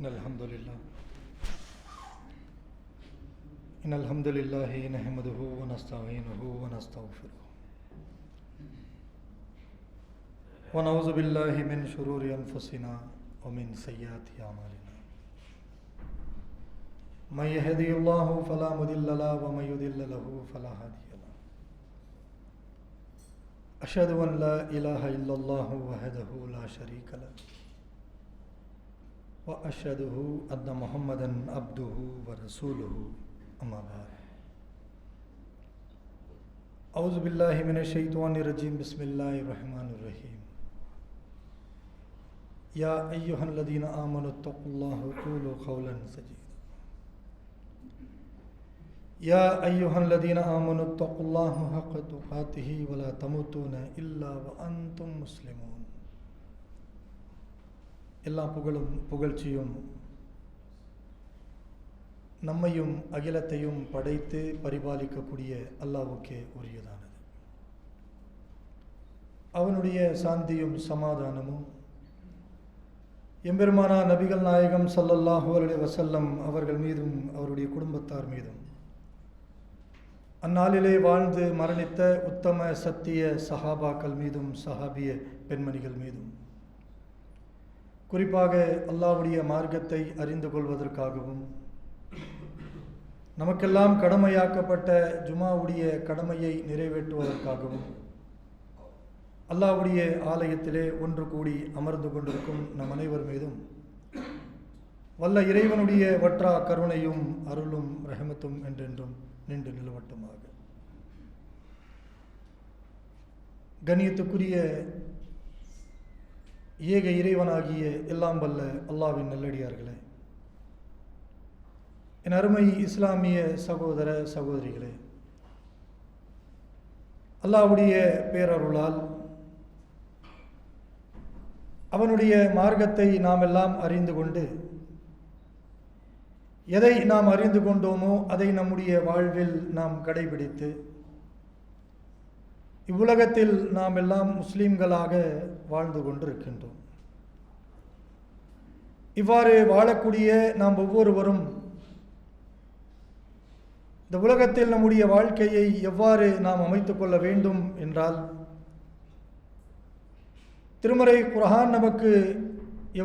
إن الحمد لله نحمده ونستعينه ونستغفره ونعوذ بالله من شرور أنفسنا ومن سيئات أعمالنا من يهده الله فلا مضل له ومن يضلل له فلا هادي له أشهد أن لا إله إلا الله وحده لا شريك له وأشهد أن محمدا عبده ورسوله أما بعد أعوذ بالله من الشيطان الرجيم بسم الله الرحمن الرحيم يا أيها الذين آمنوا اتقوا الله وقولوا قولا سديدا يا أيها الذين آمنوا اتقوا الله حق تقاته ولا تموتون إلا وأنتم مسلمون எல்லா புகழும் புகழ்ச்சியும் நம்மையும் அகிலத்தையும் படைத்து பரிபாலிக்கக்கூடிய அல்லாஹ்வுக்கே உரியதானது. அவனுடைய சாந்தியும் சமாதானமும் எம்பெருமானா நபிகள் நாயகம் ஸல்லல்லாஹு அலைஹி வஸல்லம் அவர்கள் மீதும் அவருடைய குடும்பத்தார் மீதும் அந்நாளிலே வாழ்ந்து மரணித்த உத்தம சத்திய சஹாபாக்கள் மீதும் சஹாபிய பெண்மணிகள் மீதும் குறிப்பாக அல்லாஹ்வுடைய மார்க்கத்தை அறிந்து கொள்வதற்காகவும் நமக்கெல்லாம் கடமையாக்கப்பட்ட ஜுமாவுடைய கடமையை நிறைவேற்றுவதற்காகவும் அல்லாஹ்வுடைய ஆலயத்திலே ஒன்று கூடி அமர்ந்து கொண்டிருக்கும் நம் அனைவர் மீதும் வல்ல இறைவனுடைய வற்றா கருணையும் அருளும் ரஹமத்தும் என்றென்றும் நின்று நிலவட்டுமாக. கண்ணியத்துக்குரிய ஏக இறைவனாகிய எல்லாம் வல்ல அல்லாஹ்வின் நல்லடியார்களே, என் அருமை இஸ்லாமிய சகோதர சகோதரிகளே, அல்லாஹ்வுடைய பேரருளால் அவனுடைய மார்க்கத்தை நாம் எல்லாம் அறிந்து கொண்டு எதை நாம் அறிந்து கொண்டோமோ அதை நம்முடைய வாழ்வில் நாம் கடைபிடித்து இவ்வுலகத்தில் நாம் எல்லாம் முஸ்லீம்களாக வாழ்ந்து கொண்டிருக்கின்றோம். இவ்வாறு வாழக்கூடிய நாம் ஒவ்வொருவரும் இந்த உலகத்தில் நம்முடைய வாழ்க்கையை எவ்வாறு நாம் அமைத்துக் கொள்ள வேண்டும் என்றால், திருமறை குர்ஆன் நமக்கு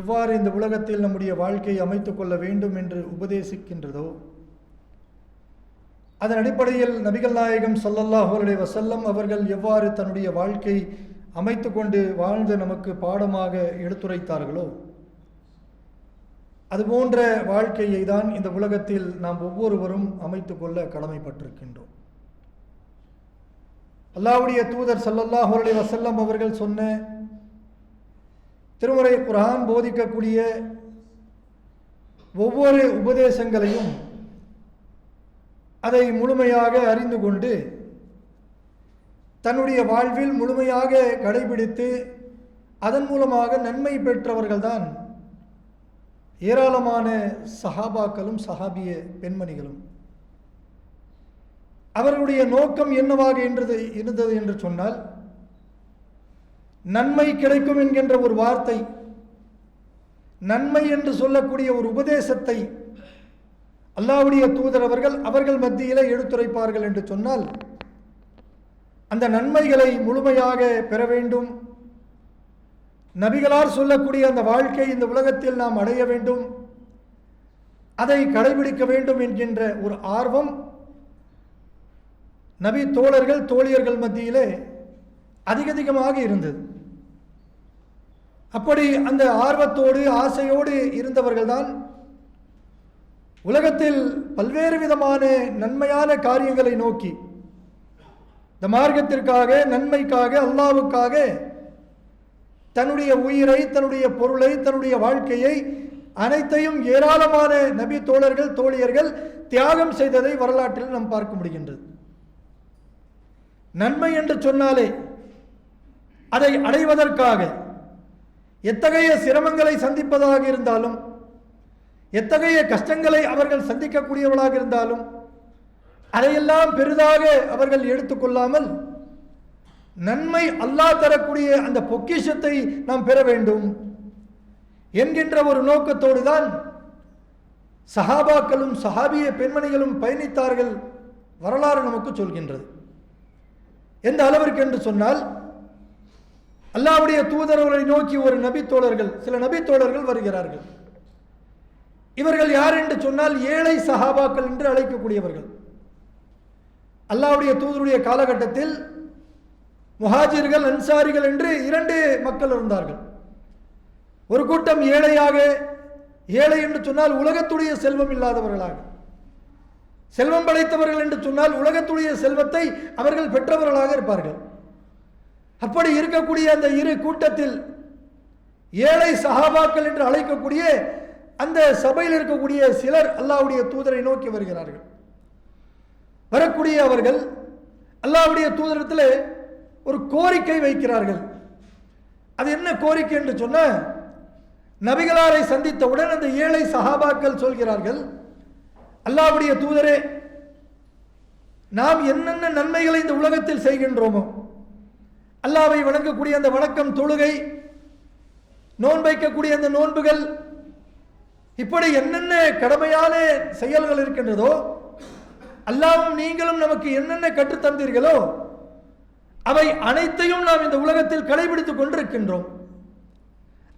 எவ்வாறு இந்த உலகத்தில் நம்முடைய வாழ்க்கையை அமைத்துக் கொள்ள வேண்டும் என்று உபதேசிக்கின்றதோ அதன் அடிப்படையில் நபிகள் நாயகம் ஸல்லல்லாஹு அலைஹி வஸல்லம் அவர்கள் எவ்வாறு தன்னுடைய வாழ்க்கை அமைத்து கொண்டு வாழ்ந்து நமக்கு பாடமாக எடுத்துரைத்தார்களோ அதுபோன்ற வாழ்க்கையை தான் இந்த உலகத்தில் நாம் ஒவ்வொருவரும் அமைத்து கொள்ள கடமைப்பட்டிருக்கின்றோம். அல்லாஹ்வுடைய தூதர் ஸல்லல்லாஹு அலைஹி வஸல்லம் அவர்கள் சொன்ன திருமறை குர்ஆன் போதிக்கக்கூடிய ஒவ்வொரு உபதேசங்களையும் அதை முழுமையாக அறிந்து கொண்டு தன்னுடைய வாழ்வில் முழுமையாக கடைபிடித்து அதன் மூலமாக நன்மை பெற்றவர்கள்தான் ஏராளமான சஹாபாக்களும் சஹாபிய பெண்மணிகளும். அவர்களுடைய நோக்கம் என்னவாக இருந்தது என்று சொன்னால், நன்மை கிடைக்கும் என்கின்ற ஒரு வார்த்தை, நன்மை என்று சொல்லக்கூடிய ஒரு உபதேசத்தை அல்லாஹ்வுடைய தூதர் அவர்கள் மத்தியிலே எடுத்துரைப்பார்கள் என்று சொன்னால், அந்த நன்மைகளை முழுமையாக பெற வேண்டும், நபிகளார் சொல்லக்கூடிய அந்த வாழ்க்கை இந்த உலகத்தில் நாம் அடைய வேண்டும், அதை கடைபிடிக்க வேண்டும் என்கின்ற ஒரு ஆர்வம் நபி தோழர்கள் தோழியர்கள் மத்தியிலே அதிகமாக இருந்தது. அப்படி அந்த ஆர்வத்தோடு ஆசையோடு இருந்தவர்கள்தான் உலகத்தில் பல்வேறு விதமான நன்மையான காரியங்களை நோக்கி இந்த மார்க்கத்திற்காக நன்மைக்காக அல்லாஹ்வுக்காக தன்னுடைய உயிரை தன்னுடைய பொருளை தன்னுடைய வாழ்க்கையை அனைத்தையும் ஏராளமான நபி தோழர்கள் தோழியர்கள் தியாகம் செய்ததை வரலாற்றில் நாம் பார்க்க முடிகின்றது. நன்மை என்று சொன்னாலே அதை அடைவதற்காக எத்தகைய சிரமங்களை சந்திப்பதாக இருந்தாலும் எத்தகைய கஷ்டங்களை அவர்கள் சந்திக்கக்கூடியவர்களாக இருந்தாலும் அதையெல்லாம் பெரிதாக அவர்கள் எடுத்துக்கொள்ளாமல் நன்மை அல்லாஹ் தரக்கூடிய அந்த பொக்கிஷத்தை நாம் பெற வேண்டும் என்கின்ற ஒரு நோக்கத்தோடு தான் சஹாபாக்களும் சஹாபிய பெண்மணிகளும் பயணித்தார்கள் வரலாறு நமக்கு சொல்கின்றது. எந்த அளவிற்கு என்று சொன்னால், அல்லாஹ்வுடைய தூதரவர்களை நோக்கி ஒரு நபித்தோழர்கள், சில நபித்தோழர்கள் வருகிறார்கள். இவர்கள் யார் என்று சொன்னால் ஏழை சஹாபாக்கள் என்று அழைக்கக்கூடியவர்கள். அல்லாஹ்வுடைய தூதருடைய காலகட்டத்தில் முஹாஜிர்கள் அன்சாரிகள் என்று இரண்டு மக்கள் இருந்தார்கள். ஒரு கூட்டம் ஏழையாக, ஏழை என்று சொன்னால் உலகத்துடைய செல்வம் இல்லாதவர்களாக, செல்வம் படைத்தவர்கள் என்று சொன்னால் உலகத்துடைய செல்வத்தை அவர்கள் பெற்றவர்களாக இருப்பார்கள். அப்படி இருக்கக்கூடிய அந்த இரு கூட்டத்தில் ஏழை சஹாபாக்கள் என்று அழைக்கக்கூடிய அந்த சபையில் இருக்கக்கூடிய சிலர் அல்லாஹ்வுடைய தூதரை நோக்கி வருகிறார்கள். வரக்கூடிய அவர்கள் அல்லாஹ்வுடைய தூதரிடத்தில் ஒரு கோரிக்கை வைக்கிறார்கள். அது என்ன கோரிக்கை என்று சொன்ன, நபிகளாரை சந்தித்தவுடன் அந்த ஏழை சஹாபாக்கள் சொல்கிறார்கள், அல்லாஹ்வுடைய தூதரே, நாம் என்னென்ன நன்மைகளை இந்த உலகத்தில் செய்கின்றோமோ, அல்லாஹ்வை வணங்கக்கூடிய அந்த வணக்கம், தொழுகை, நோன்பைக்கக்கூடிய அந்த நோன்புகள், இப்படி என்னென்ன கடமையான செயல்கள் இருக்கின்றதோ, அல்லாஹ்வும் நீங்களும் நமக்கு என்னென்ன கற்றுத்தந்தீர்களோ அவை அனைத்தையும் நாம் இந்த உலகத்தில் கடைபிடித்துக் கொண்டிருக்கின்றோம்.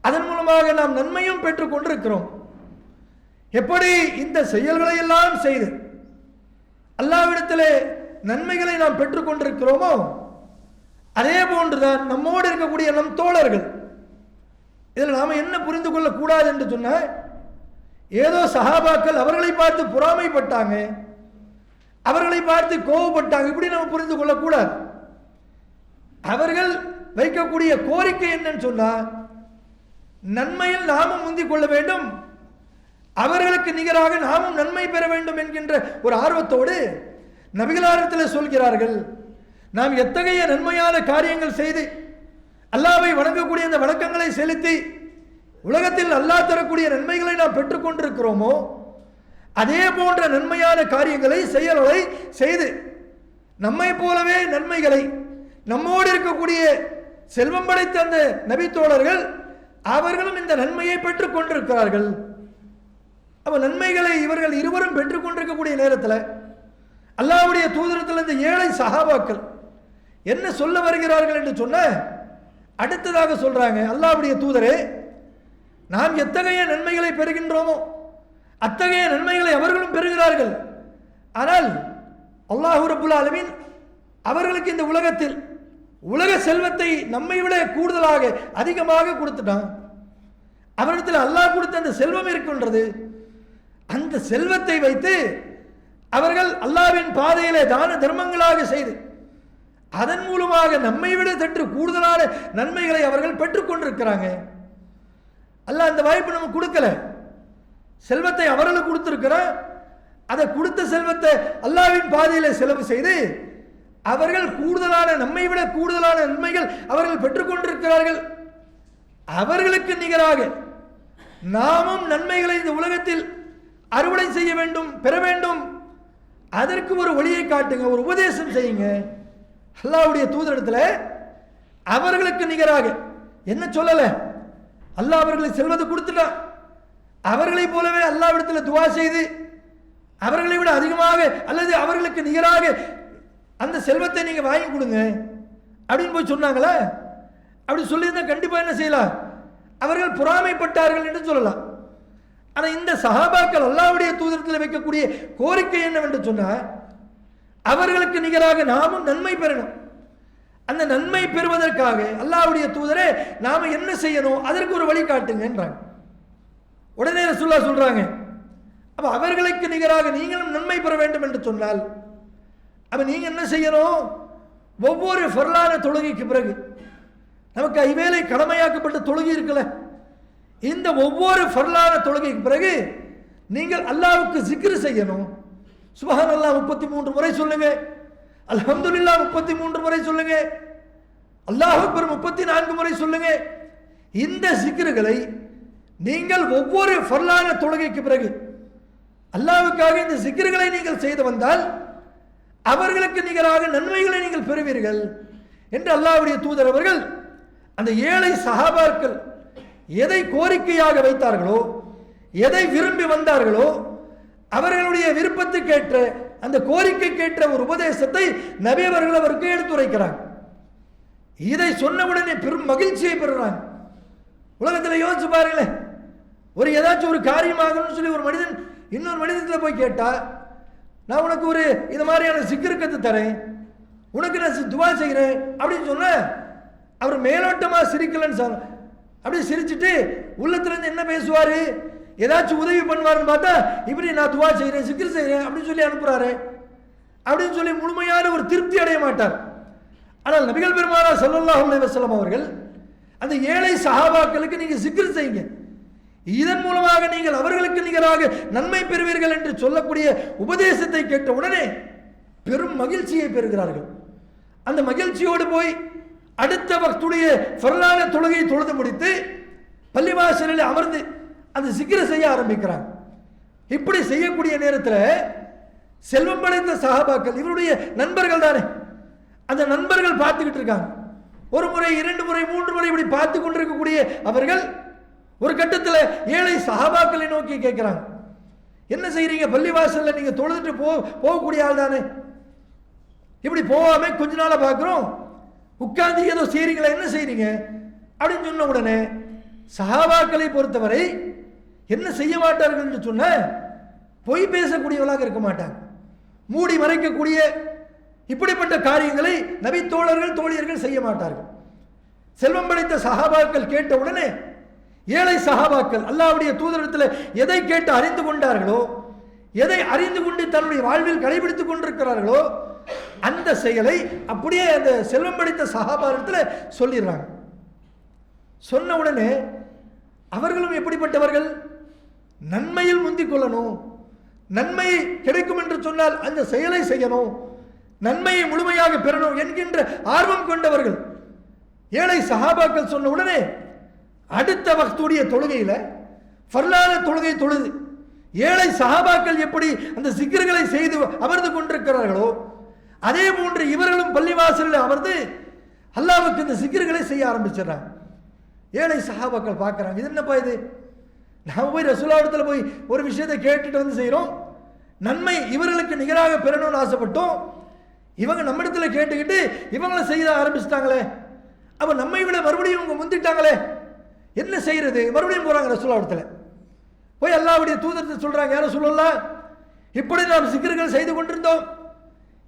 அதன் மூலமாக நாம் நன்மையும் பெற்றுக் கொண்டிருக்கிறோம். எப்படி இந்த செயல்களை எல்லாம் செய்து அல்லாஹ்விடத்திலே நன்மைகளை நாம் பெற்றுக் கொண்டிருக்கிறோமோ, அதே போன்றுதான் நம்மோடு இருக்கக்கூடிய நம் தோழர்கள். இதில் நாம் என்ன புரிந்து கொள்ளக்கூடாது என்று சொன்ன, ஏதோ சஹாபாக்கள் அவர்களை பார்த்து பொறாமைப்பட்டாங்க, அவர்களை பார்த்து கோபப்பட்டாங்க, இப்படி நம்ம புரிந்து கொள்ளக்கூடாது. அவர்கள் வைக்கக்கூடிய கோரிக்கை என்னன்னு சொன்னா, நன்மையில் நாமும் முந்திக் கொள்ள வேண்டும், அவர்களுக்கு நிகராக நாமும் நன்மை பெற வேண்டும் என்கின்ற ஒரு ஆர்வத்தோடு நபிகளாரிடத்தில் சொல்கிறார்கள், நாம் எத்தகைய நன்மையான காரியங்கள் செய்து அல்லாஹ்வை வணங்கக்கூடிய அந்த வணக்கங்களை செலுத்தி உலகத்தில் அல்லாஹ் தரக்கூடிய நன்மைகளை நாம் பெற்றுக் கொண்டிருக்கிறோமோ, அதே போன்ற நன்மையான காரியங்களை, செயல்களை செய்து நம்மை போலவே நன்மைகளை நம்மோடு இருக்கக்கூடிய செல்வம் படைத்த அந்த நபித்தோழர்கள் அவர்களும் இந்த நன்மையை பெற்றுக் கொண்டிருக்கிறார்கள். அப்ப நன்மைகளை இவர்கள் இருவரும் பெற்றுக் கொண்டிருக்கக்கூடிய நேரத்தில் அல்லாஹ்வுடைய தூதரத்தில் இந்த ஏழை சஹாபாக்கள் என்ன சொல்ல வருகிறார்கள் என்று சொன்ன, அடுத்ததாக சொல்றாங்க, அல்லாஹ்வுடைய தூதரே, நாம் எத்தகைய நன்மைகளை பெறுகின்றோமோ அத்தகைய நன்மைகளை அவர்களும் பெறுகிறார்கள். ஆனால் அல்லாஹ் ரப்புல் ஆலமீன் அவர்களுக்கு இந்த உலகத்தில் உலக செல்வத்தை நம்மை விட கூடுதலாக அதிகமாக கொடுத்துட்டான். அவரிடத்தில் அல்லாஹ் கொடுத்த அந்த செல்வம் இருக்கின்றது. அந்த செல்வத்தை வைத்து அவர்கள் அல்லாஹ்வின் பாதையிலே தான தர்மங்களாக செய்து அதன் மூலமாக நம்மை விட சற்று கூடுதலான நன்மைகளை அவர்கள் பெற்றுக் கொண்டிருக்கிறாங்க. அல்லாஹ் அந்த வாய்ப்பு நமக்கு கொடுக்கல. செல்வத்தை அவர்களுக்கு கொடுத்திருக்கிறார். அதை கொடுத்த செல்வத்தை அல்லாஹ்வின் பாதையிலே செலவு செய்து அவர்கள் கூடுதலான, நம்மை விட கூடுதலான நன்மைகள் அவர்கள் பெற்றுக் கொண்டிருக்கிறார்கள். அவர்களுக்கு நிகராக நாமும் நன்மைகளை இந்த உலகத்தில் அறுவடை செய்ய வேண்டும், பெற வேண்டும். அதற்கு ஒரு வழியை காட்டுங்க, ஒரு உபதேசம் செய்யுங்க. அல்லாஹ்வுடைய தூதரிடத்தில் அவர்களுக்கு நிகராக என்ன சொல்லல, அல்லாஹ் அவர்களுக்கு செல்வத்தை கொடுத்துட்டான். அவர்களை போலவே அல்லாஹ்விடத்தில் துஆ செய்து அவர்களை விட அதிகமாக அல்லது அவர்களுக்கு நிகராக அந்த செல்வத்தை நீங்க வாங்கி கொடுங்க அப்படின்னு போய் சொன்னாங்களா? அப்படி சொல்லியிருந்தா கண்டிப்பா என்ன செய்யலாம், அவர்கள் பொறாமைப்பட்டார்கள் என்று சொல்லலாம். ஆனா இந்த சஹாபாக்கள் அல்லாஹ்வுடைய தூதரத்தில் வைக்கக்கூடிய கோரிக்கை என்னவென்று சொன்னா, அவர்களுக்கு நிகராக நாமும் நன்மை பெறணும். அந்த நன்மை பெறுவதற்காக அல்லாஹ்வுடைய தூதரே நாம என்ன செய்யணும், அதற்கு ஒரு வழி காட்டுங்கன்றாங்க. உடனே ரசூலுல்லாஹ் சொல்றாங்க, அப்ப அவர்களுக்கு நிகராக நீங்களும் நன்மை பெற வேண்டும் என்று சொன்னால் அப்ப நீங்க என்ன செய்யணும், ஒவ்வொரு ஃபர்லான தொழுகைக்கு பிறகு நமக்கு ஐவேளை கடமையாக்கப்பட்ட தொழுகை இருக்குல்ல, இந்த ஒவ்வொரு ஃபர்லான தொழுகைக்கு பிறகு நீங்கள் அல்லாஹ்வுக்கு zikr செய்யணும். சுப்ஹானல்லாஹ் 33 முறை சொல்லுங்க, அல்ஹம்துலில்லாஹ் 33 முறை சொல்லுங்க, அல்லாஹ் அக்பர் 34 முறை சொல்லுங்க. இந்த zikruகளை நீங்கள் ஒவ்வொரு ஃபர்லான தொழுகைக்கு பிறகு அல்லாஹ்வுக்காக இந்த zikruகளை நீங்கள் செய்து வந்தால் அவர்களுக்கு நிகராக நன்மைகளை நீங்கள் பெறுவீர்கள் என்று அல்லாஹ்வுடைய தூதர் அவர்கள் அந்த ஏழை சஹாபாக்கள் எதை கோரிக்கையாக வைத்தார்களோ, எதை விரும்பி வந்தார்களோ அவர்களுடைய விருப்பத்துக்கேற்ற அந்த கோரிக்கைக்கேற்ற ஒரு உபதேசத்தை நபி அவர்கள் அவருக்கு எடுத்துரைக்கிறாங்க. இதை சொன்னவுடனே பெரும் மகிழ்ச்சியை பெறுறாங்க. உலகத்தில் யோசிச்சு பாருங்களேன், ஒரு ஏதாச்சும் ஒரு காரியமாகணும்னு சொல்லி ஒரு மனிதன் இன்னொரு மனிதத்தில் போய் கேட்டா, நான் உனக்கு ஒரு இது மாதிரியான சிக்கிருக்கத்தை தரேன், உனக்கு நான் துவா செய்கிறேன் அப்படின்னு சொன்ன, அவர் மேலோட்டமாக சிரிக்கலன்னு சொல்ல, அப்படியே சிரிச்சுட்டு உள்ளத்துலேருந்து என்ன பேசுவார், ஏதாச்சும் உதவி பண்ணுவாருன்னு பார்த்தா இப்படி நான் துவா செய்கிறேன் சிக்கிர் செய்கிறேன் அப்படின்னு சொல்லி அனுப்புகிறாரு அப்படின்னு சொல்லி முழுமையான ஒரு திருப்தி அடைய மாட்டார். ஆனால் நபிகள் பெருமானார் ஸல்லல்லாஹு அலைஹி வஸல்லம் அவர்கள் அந்த ஏழை சஹாபாக்களுக்கு நீங்கள் சிக்கிர் செய்யுங்க, இதன் மூலமாக நீங்கள் அவர்களுக்கு நிகராக நன்மை பெறுவீர்கள் என்று சொல்லக்கூடிய உபதேசத்தை கேட்ட உடனே பெரும் மகிழ்ச்சியை பெறுகிறார்கள். அந்த மகிழ்ச்சியோடு போய் அடுத்த வக்துடைய ஃபர்லான தொழுகை தொழுது முடித்து பள்ளிவாசலில் அமர்ந்து அந்த சிக்கிரை செய்ய ஆரம்பிக்கிறாங்க. இப்படி செய்யக்கூடிய நேரத்தில் செல்வம் படைத்த சஹாபாக்கள் இவருடைய நண்பர்கள் தானே, அந்த நண்பர்கள் பார்த்துக்கிட்டு இருக்காங்க. ஒரு முறை, இரண்டு முறை, மூன்று முறை இப்படி பார்த்து கொண்டிருக்கக்கூடிய அவர்கள் ஒரு கட்டத்தில் ஏழை சஹாபாக்களை நோக்கி கேட்கிறாங்க, என்ன செய்றீங்க, பள்ளிவாசலில் நீங்கள் தொழுதுட்டு போகக்கூடிய ஆள் தானே, இப்படி போகாம கொஞ்ச நாள பார்க்குறோம், உட்கார்ந்து ஏதோ செய்றீங்களா, என்ன செய்றீங்க அப்படின்னு சொன்ன உடனே சஹாபாக்களை பொறுத்தவரை என்ன செய்ய மாட்டார்கள் என்று சொன்ன, பொய் பேசக்கூடியவர்களாக இருக்க மாட்டாங்க, மூடி மறைக்கக்கூடிய இப்படிப்பட்ட காரியங்களை நபி தோழர்கள் தோழியர்கள் செய்ய மாட்டார்கள். செல்வம் படைத்த சஹாபாக்கள் கேட்ட உடனே ஏழை சஹாபாக்கள் அல்லாஹ்வுடைய தூதரிடத்தில் எதை கேட்டு அறிந்து கொண்டார்களோ, எதை அறிந்து கொண்டு தன்னுடைய வாழ்வில் கடைபிடித்துக் கொண்டிருக்கிறார்களோ அந்த செயலை அப்படியே அந்த செல்வம் படைத்த சஹாபாக்களிடத்தில் சொல்லிடுறாங்க. சொன்ன உடனே அவர்களும் எப்படிப்பட்டவர்கள், நன்மையில் முந்திக் கொள்ளணும், நன்மை கிடைக்கும் என்று சொன்னால் அந்த செயலை செய்யணும், நன்மையை முழுமையாக பெறணும் என்கின்ற ஆர்வம் கொண்டவர்கள். ஏழை சஹாபாக்கள் சொன்ன உடனே அடுத்த வக்துடைய தொழுகையில் ஃபர்லான தொழுகை தொழுது ஏழை சஹாபாக்கள் எப்படி அந்த சிக்கர்களை செய்து அமர்ந்து கொண்டிருக்கிறார்களோ அதே போன்று இவர்களும் பள்ளிவாசலில் அமர்ந்து அல்லாஹ்வுக்கு இந்த சிக்கர்களை செய்ய ஆரம்பிச்சிடறாங்க. ஏழை சஹாபாக்கள் பார்க்குறாங்க, இது என்னப்பா இது, நாம் போய் ரசூலுல்லாஹ்விடத்தில் போய் ஒரு விஷயத்தை கேட்டுட்டு வந்து செய்கிறோம், நன்மை இவர்களுக்கு நிகராக பெறணும்னு ஆசைப்பட்டோம், இவங்க நம்மிடத்தில் கேட்டுக்கிட்டு இவங்களை செய்ய ஆரம்பிச்சிட்டாங்களே, அப்போ நம்மை விட மறுபடியும் இவங்க முந்திட்டாங்களே, என்ன செய்யறது, மறுபடியும் போகிறாங்க ரசூலுல்லாஹ்விடத்தில் போய் அல்லாஹ்வுடைய தூதரத்தை சொல்கிறாங்க, யார ரசூலுல்லாஹ், இப்படி நாம் சிக்கர்கள் செய்து கொண்டிருந்தோம்,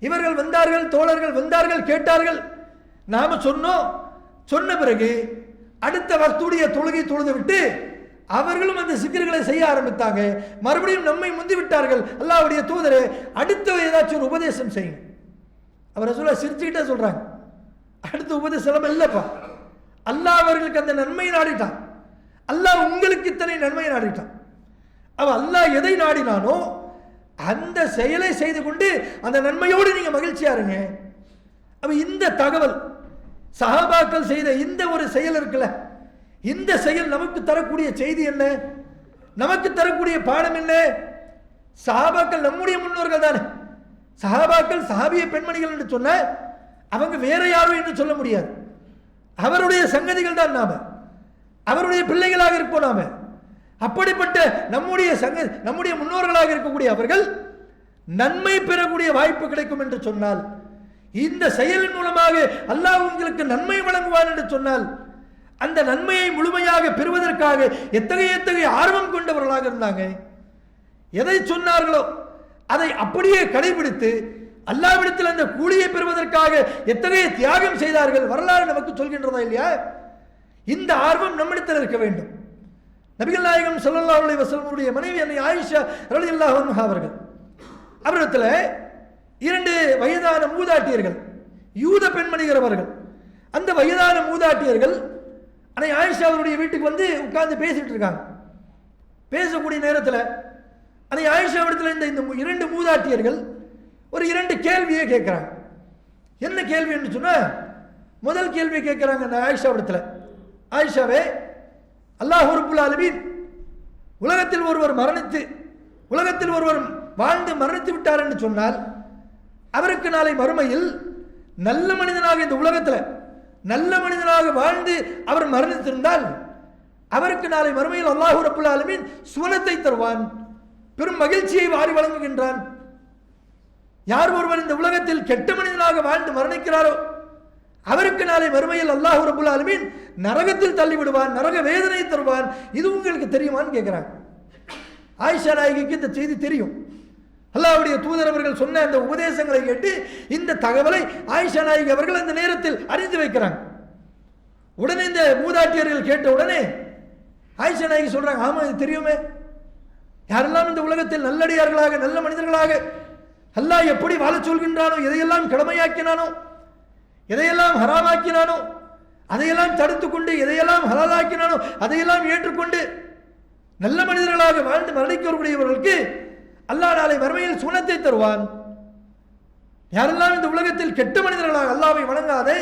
இவர்கள் வந்தார்கள், தோழர்கள் வந்தார்கள், கேட்டார்கள், நாம் சொன்னோம், சொன்ன பிறகு அடுத்த வக்துடைய தொழுகை தொழுது விட்டு அவர்களும் அந்த சிக்கர்களை செய்ய ஆரம்பித்தாங்க, மறுபடியும் நம்மை முந்தி விட்டார்கள், அல்லாஹ்வுடைய தூதரே அடுத்த ஏதாச்சும் ஒரு உபதேசம் செய்யுங்க. அவர் ரசூலுல்லாஹ் சிரிச்சுக்கிட்டே சொல்றாங்க, அடுத்த உபதேசம் இல்லப்பா, அல்லாஹ் அவர்களுக்கு அந்த நன்மை நாடிட்டான், அல்லாஹ் உங்களுக்கு இத்தனை நன்மை நாடிட்டான், அவ அல்லாஹ் எதை நாடினானோ அந்த செயலை செய்து கொண்டு அந்த நன்மையோடு நீங்க மகிழ்ச்சியா இருங்க. அப்ப இந்த தகவல் சஹாபாக்கள் செய்த இந்த ஒரு செயல் இருக்குல்ல, இந்த செயல் நமக்கு தரக்கூடிய செய்தி என்ன, நமக்கு தரக்கூடிய பாடம் என்ன? சஹாபாக்கள் நம்முடைய முன்னோர்கள் தானே, சஹாபாக்கள் சஹாபிய பெண்மணிகள் என்று சொன்ன அவங்க வேற யாரும் என்று சொல்ல முடியாது, அவருடைய சங்கதிகள் தான் நாம, அவருடைய பிள்ளைகளாக இருப்போம் நாம. அப்படிப்பட்ட நம்முடைய முன்னோர்களாக இருக்கக்கூடிய அவர்கள் நன்மை பெறக்கூடிய வாய்ப்பு கிடைக்கும் என்று சொன்னால், இந்த செயலின் மூலமாக அல்லாஹ் உங்களுக்கு நன்மை வழங்குவான் என்று சொன்னால், அந்த நன்மையை முழுமையாக பெறுவதற்காக எத்தகைய ஆர்வம் கொண்டவர்களாக இருந்தாங்க. எதை சொன்னார்களோ அதை அப்படியே கடைபிடித்து அல்லாஹ்விடத்தில் அந்த கூலியை பெறுவதற்காக எத்தகைய தியாகம் செய்தார்கள், வரலாறு நமக்கு சொல்கின்றதா இல்லையா? இந்த ஆர்வம் நம்மிடத்தில் இருக்க வேண்டும். நபிகள் நாயகம் ஸல்லல்லாஹு அலைஹி வஸல்லம் மனைவி அன்னை ஆயிஷா ரலியல்லாஹு அன்ஹா அவரிடத்தில் 2 வயதான மூதாட்டியர்கள், யூத பெண்மணிகிறவர்கள், அந்த வயதான மூதாட்டியர்கள் அன்னை ஆயிஷா அவருடைய வீட்டுக்கு வந்து உட்கார்ந்து பேசிட்டு இருக்காங்க. பேசக்கூடிய நேரத்தில் அன்னை ஆயிஷாவிடத்தில் இந்த 2 மூதாட்டியர்கள் ஒரு 2 கேள்வியை கேட்குறாங்க. என்ன கேள்வி என்று சொன்னால், முதல் கேள்வி கேட்குறாங்க அந்த ஆயிஷாவிடத்தில், ஆயிஷாவே, அல்லாஹ் ரப்புல் ஆலமீன் உலகத்தில் ஒருவர் வாழ்ந்து மரணித்து விட்டார் என்று சொன்னால் அவருக்கு நாளை மறுமையில் நல்ல மனிதனாக இந்த உலகத்தில் நல்ல மனிதனாக வாழ்ந்து அவர் மரணித்திருந்தால் அவருக்கு நாளை மறுமையில் அல்லாஹ் ரப்புல் ஆலமீன் சுவனத்தை தருவான், பெரும் மகிழ்ச்சியை வாரி வழங்குகின்றான். யார் ஒருவர் இந்த உலகத்தில் கெட்ட மனிதனாக வாழ்ந்து மரணிக்கிறாரோ அவருக்கு நாளை மறுமையில் அல்லாஹ் ரப்பல் ஆலமீன் நரகத்தில் தள்ளி விடுவான், நரக வேதனை தருவான். இது உங்களுக்கு தெரியுமான்னு கேட்கிறாங்க. ஆயிஷா நாயகிக்கு இந்த செய்தி தெரியும். அல்லாஹ்வுடைய தூதர் அவர்கள் சொன்ன அந்த உபதேசங்களை கேட்டு இந்த தகவலை ஆயிஷா நாயகி அவர்கள் அந்த நேரத்தில் அறிந்து வைக்கிறாங்க. உடனே இந்த மூதாட்டியர்கள் கேட்ட உடனே ஆயிஷா நாயகி சொல்றாங்க, ஆமா இது தெரியுமே, யாரெல்லாம் இந்த உலகத்தில் நல்லடியார்களாக நல்ல மனிதர்களாக அல்லாஹ் எப்படி வாழ சொல்கின்றானோ, எதையெல்லாம் கடமையாக்கினானோ, எதையெல்லாம் ஹராமாக்கினானோ அதையெல்லாம் தடுத்து கொண்டு, எதையெல்லாம் ஹலாலாக்கினானோ அதையெல்லாம் ஏற்றுக்கொண்டு நல்ல மனிதர்களாக வாழ்ந்து மரணிக்கக்கூடியவர்களுக்கு அல்லாஹ் நாளை மறுமையில் சுனத்தை தருவான். யாரெல்லாம் இந்த உலகத்தில் கெட்ட மனிதர்களாக அல்லாஹ்வை வணங்காதே